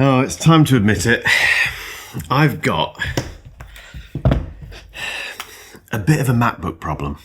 Oh, it's time to admit it. I've got a bit of a MacBook problem.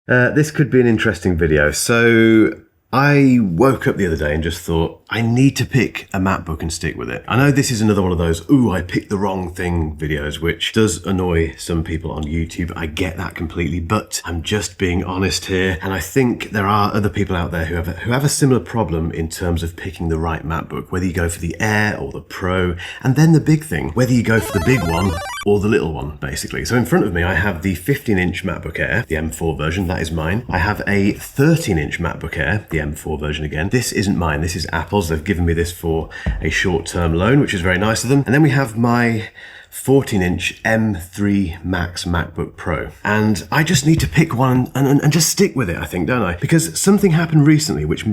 This could be an interesting video. So I woke up the other day and just thought, I need to pick a MacBook and stick with it. I know this is another one of those, ooh, I picked the wrong thing videos, which does annoy some people on YouTube. I get that completely, but I'm just being honest here. And I think there are other people out there who have a similar problem in terms of picking the right MacBook, whether you go for the Air or the Pro, and then the big thing, whether you go for the big one or the little one, basically. So in front of me, I have the 15-inch MacBook Air, the M4 version, that is mine. I have a 13-inch MacBook Air, the M4 version again. This isn't mine, this is Apple's. They've given me this for a short-term loan, which is very nice of them. And then we have my 14-inch M3 Max MacBook Pro. And I just need to pick one and just stick with it, I think, don't I? Because something happened recently which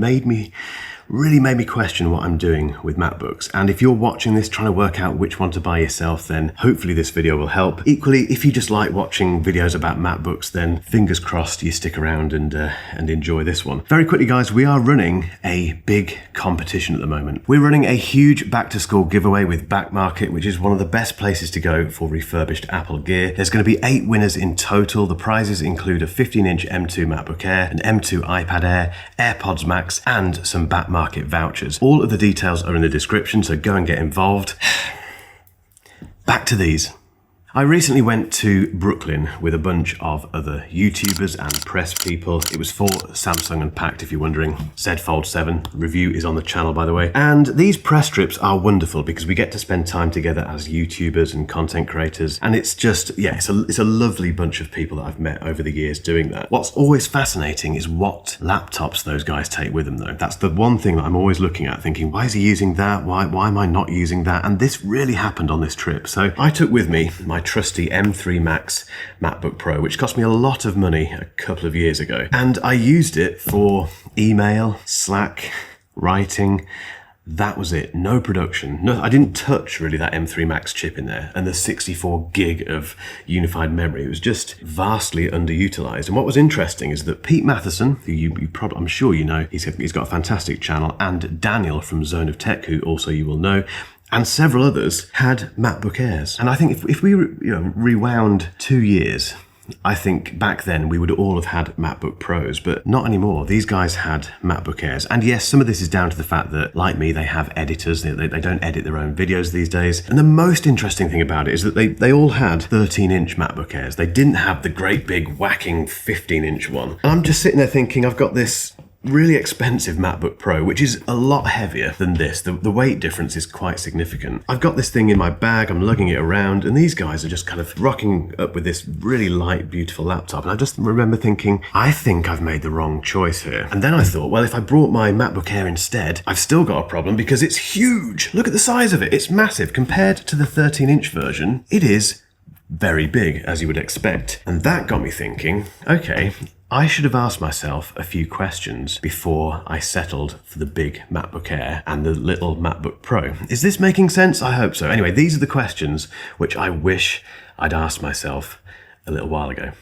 really made me question what I'm doing with MacBooks. And if you're watching this trying to work out which one to buy yourself, then hopefully this video will help. Equally, if you just like watching videos about MacBooks, then fingers crossed you stick around and enjoy this one. Very quickly, guys, we are running a big competition at the moment. We're running a huge back-to-school giveaway with Back Market, which is one of the best places to go for refurbished Apple gear. There's going to be 8 winners in total. The prizes include a 15-inch M2 MacBook Air, an M2 iPad Air, AirPods Max, and some Back Market vouchers. All of the details are in the description, so go and get involved. Back to these. I recently went to Brooklyn with a bunch of other YouTubers and press people. It was for Samsung Unpacked, if you're wondering. Z Fold 7 review is on the channel, by the way. And these press trips are wonderful because we get to spend time together as YouTubers and content creators. And it's just, yeah, it's a lovely bunch of people that I've met over the years doing that. What's always fascinating is what laptops those guys take with them, though. That's the one thing that I'm always looking at, thinking, why is he using that? Why am I not using that? And this really happened on this trip. So I took with me my trusty M3 Max MacBook Pro, which cost me a lot of money a couple of years ago. And I used it for email, Slack, writing. That was it. No production. No, I didn't touch really that M3 Max chip in there and the 64 gig of unified memory. It was just vastly underutilized. And what was interesting is that Pete Matheson, who you probably, I'm sure you know, he's got a fantastic channel, and Daniel from Zone of Tech, who also you will know, and several others had MacBook Airs. And I think if we rewound 2 years, I think back then we would all have had MacBook Pros, but not anymore. These guys had MacBook Airs. And yes, some of this is down to the fact that, like me, they have editors. They don't edit their own videos these days. And the most interesting thing about it is that they all had 13-inch MacBook Airs. They didn't have the great big whacking 15-inch one. And I'm just sitting there thinking, I've got this really expensive MacBook Pro, which is a lot heavier than this. The weight difference is quite significant. I've got this thing in my bag, I'm lugging it around, and these guys are just kind of rocking up with this really light, beautiful laptop. And I just remember thinking, I think I've made the wrong choice here. And then I thought, well, if I brought my MacBook Air instead, I've still got a problem because it's huge. Look at the size of it. It's massive. Compared to the 13-inch version, it is very big, as you would expect. And that got me thinking, okay, I should have asked myself a few questions before I settled for the big MacBook Air and the little MacBook Pro. Is this making sense? I hope so. Anyway, these are the questions which I wish I'd asked myself a little while ago.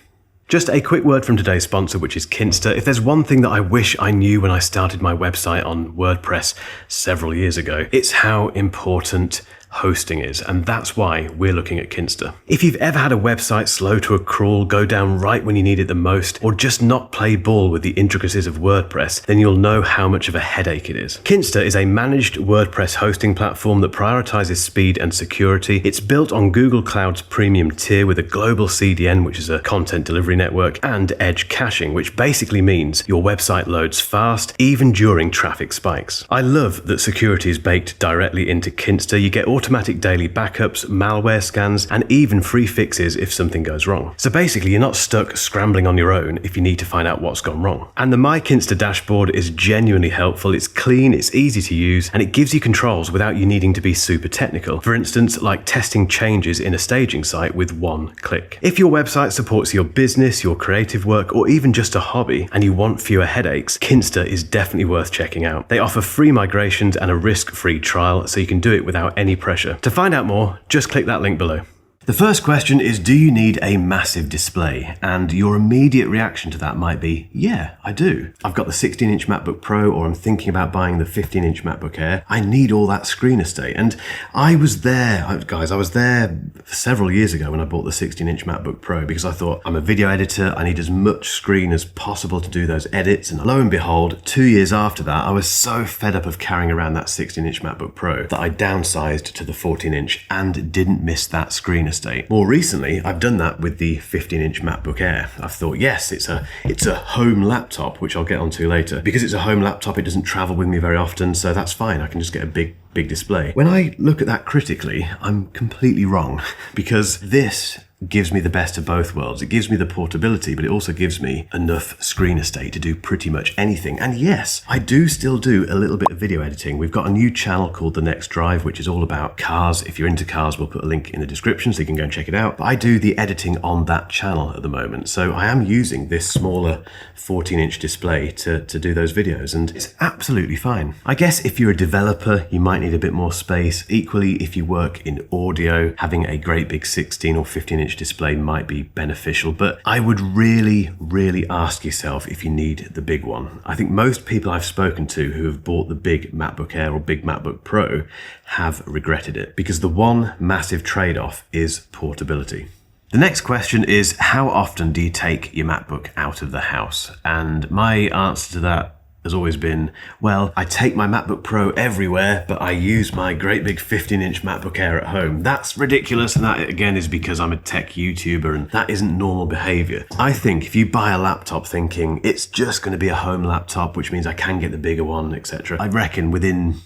Just a quick word from today's sponsor, which is Kinsta. If there's one thing that I wish I knew when I started my website on WordPress several years ago, it's how important hosting is, and that's why we're looking at Kinsta. If you've ever had a website slow to a crawl, go down right when you need it the most, or just not play ball with the intricacies of WordPress, then you'll know how much of a headache it is. Kinsta is a managed WordPress hosting platform that prioritizes speed and security. It's built on Google Cloud's premium tier with a global CDN, which is a content delivery network, and edge caching, which basically means your website loads fast, even during traffic spikes. I love that security is baked directly into Kinsta. You get automatic daily backups, malware scans, and even free fixes if something goes wrong. So basically, you're not stuck scrambling on your own if you need to find out what's gone wrong. And the My Kinsta dashboard is genuinely helpful. It's clean, it's easy to use, and it gives you controls without you needing to be super technical. For instance, like testing changes in a staging site with one click. If your website supports your business, your creative work, or even just a hobby, and you want fewer headaches, Kinsta is definitely worth checking out. They offer free migrations and a risk-free trial, so you can do it without any pressure. To find out more, just click that link below. The first question is, do you need a massive display? And your immediate reaction to that might be, yeah, I do. I've got the 16-inch MacBook Pro, or I'm thinking about buying the 15-inch MacBook Air. I need all that screen estate. And I was there, guys, I was there several years ago when I bought the 16-inch MacBook Pro, because I thought, I'm a video editor, I need as much screen as possible to do those edits. And lo and behold, 2 years after that, I was so fed up of carrying around that 16-inch MacBook Pro that I downsized to the 14-inch and didn't miss that screen estate. More recently, I've done that with the 15-inch MacBook Air. I've thought, yes, it's a home laptop, which I'll get onto later. Because it's a home laptop, it doesn't travel with me very often, so that's fine. I can just get a big display. When I look at that critically, I'm completely wrong, because this gives me the best of both worlds. It gives me the portability, but it also gives me enough screen estate to do pretty much anything. And yes, I do still do a little bit of video editing. We've got a new channel called The Next Drive, which is all about cars. If you're into cars, we'll put a link in the description so you can go and check it out. But I do the editing on that channel at the moment. So I am using this smaller 14-inch display to do those videos, and it's absolutely fine. I guess if you're a developer, you might need a bit more space. Equally, if you work in audio, having a great big 16 or 15-inch display might be beneficial, but I would really ask yourself if you need the big one. I think most people I've spoken to who have bought the big MacBook Air or big MacBook Pro have regretted it, because the one massive trade-off is portability. The next question is, how often do you take your MacBook out of the house? And my answer to that has always been, well, I take my MacBook Pro everywhere, but I use my great big 15-inch MacBook Air at home. That's ridiculous, and that again is because I'm a tech YouTuber, and that isn't normal behavior. I think if you buy a laptop thinking it's just going to be a home laptop, which means I can get the bigger one, etc., I reckon within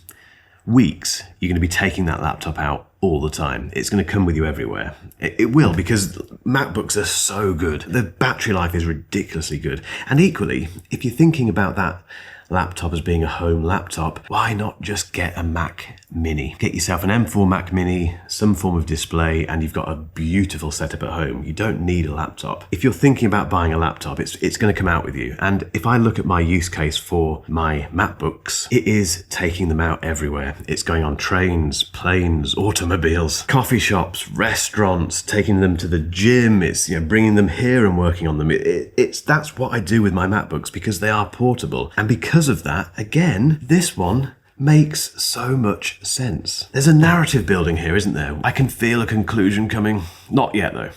weeks you're going to be taking that laptop out all the time. It's going to come with you everywhere. It will, because MacBooks are so good. The battery life is ridiculously good. And equally, if you're thinking about that laptop as being a home laptop, why not just get a Mac Mini? Get yourself an M4 Mac Mini, some form of display, and you've got a beautiful setup at home. You don't need a laptop. If you're thinking about buying a laptop, it's going to come out with you. And if I look at my use case for my MacBooks, it is taking them out everywhere. It's going on trains, planes, automobiles, coffee shops, restaurants, taking them to the gym. It's, bringing them here and working on them. That's what I do with my MacBooks, because they are portable. And because of that, again, this one makes so much sense. There's a narrative building here, isn't there? I can feel a conclusion coming. Not yet, though.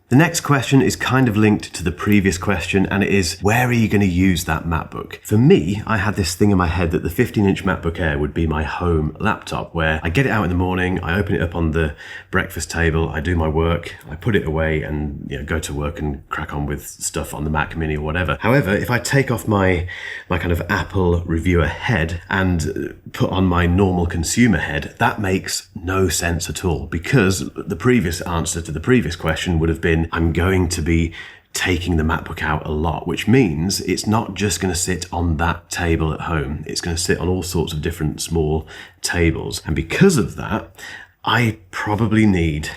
The next question is kind of linked to the previous question, and it is, where are you going to use that MacBook? For me, I had this thing in my head that the 15-inch MacBook Air would be my home laptop, where I get it out in the morning, I open it up on the breakfast table, I do my work, I put it away and go to work and crack on with stuff on the Mac Mini or whatever. However, if I take off my kind of Apple reviewer head and put on my normal consumer head, that makes no sense at all, because the previous answer to the previous question would have been, I'm going to be taking the MacBook out a lot, which means it's not just going to sit on that table at home. It's going to sit on all sorts of different small tables. And because of that, I probably need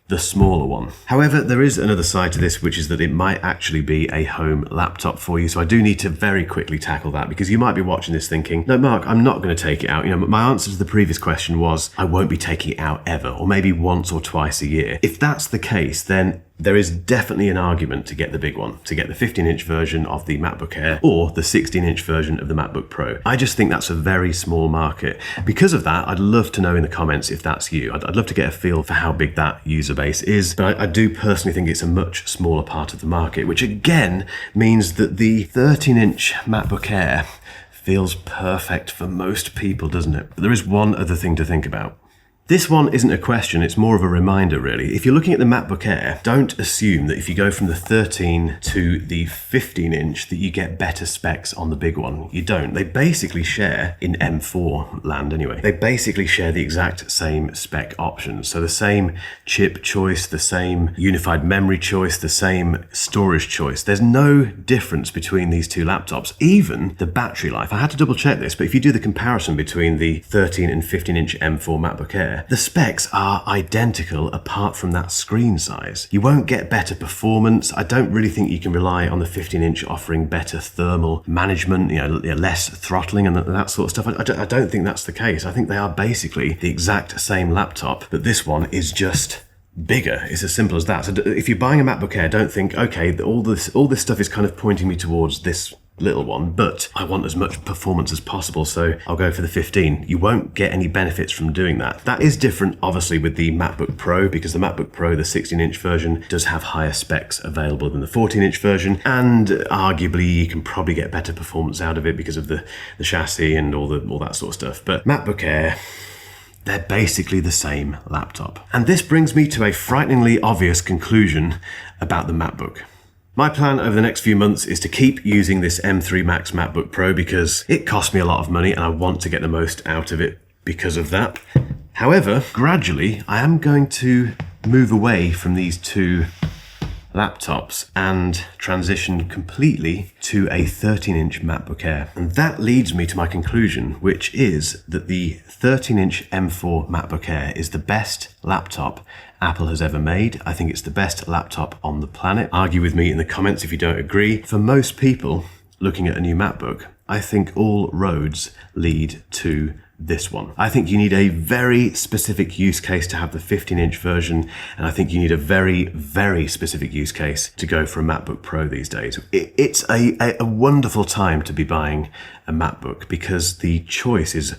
the smaller one. However, there is another side to this, which is that it might actually be a home laptop for you. So I do need to very quickly tackle that, because you might be watching this thinking, no, Mark, I'm not going to take it out. My answer to the previous question was, I won't be taking it out ever, or maybe once or twice a year. If that's the case, then there is definitely an argument to get the big one, to get the 15-inch version of the MacBook Air or the 16-inch version of the MacBook Pro. I just think that's a very small market. Because of that, I'd love to know in the comments if that's you. I'd love to get a feel for how big that user base is, but I do personally think it's a much smaller part of the market, which again means that the 13-inch MacBook Air feels perfect for most people, doesn't it? But there is one other thing to think about. This one isn't a question, it's more of a reminder really. If you're looking at the MacBook Air, don't assume that if you go from the 13 to the 15-inch that you get better specs on the big one. You don't. They basically share, in M4 land anyway, they basically share the exact same spec options. So the same chip choice, the same unified memory choice, the same storage choice. There's no difference between these two laptops. Even the battery life. I had to double check this, but if you do the comparison between the 13 and 15-inch M4 MacBook Air, the specs are identical apart from that screen size. You won't get better performance. I don't really think you can rely on the 15-inch offering better thermal management, less throttling and that sort of stuff. I don't think that's the case. I think they are basically the exact same laptop, but this one is just bigger. It's as simple as that. So if you're buying a MacBook Air, don't think, okay, all this stuff is kind of pointing me towards this little one, but I want as much performance as possible, so I'll go for the 15. You won't get any benefits from doing that. That is different, obviously, with the MacBook Pro, because the MacBook Pro, the 16-inch version, does have higher specs available than the 14-inch version, and arguably you can probably get better performance out of it because of the chassis and all that sort of stuff. But MacBook Air, they're basically the same laptop. And this brings me to a frighteningly obvious conclusion about the MacBook. My plan over the next few months is to keep using this M3 Max MacBook Pro because it cost me a lot of money and I want to get the most out of it because of that. However, gradually I am going to move away from these two laptops and transition completely to a 13-inch MacBook Air. And that leads me to my conclusion, which is that the 13-inch M4 MacBook Air is the best laptop Apple has ever made. I think it's the best laptop on the planet. Argue with me in the comments if you don't agree. For most people looking at a new MacBook, I think all roads lead to this one. I think you need a very specific use case to have the 15-inch version, and I think you need a very, very specific use case to go for a MacBook Pro these days. It's a wonderful time to be buying a MacBook because the choice is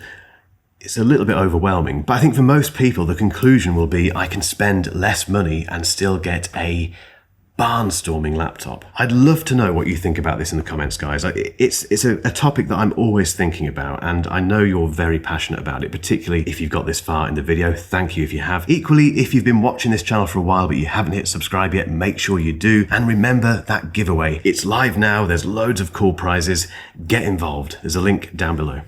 it's a little bit overwhelming. But I think for most people, the conclusion will be I can spend less money and still get a barnstorming laptop. I'd love to know what you think about this in the comments, guys. It's a topic that I'm always thinking about, and I know you're very passionate about it, particularly if you've got this far in the video. Thank you if you have. Equally, if you've been watching this channel for a while but you haven't hit subscribe yet, make sure you do. And remember that giveaway. It's live now. There's loads of cool prizes. Get involved. There's a link down below.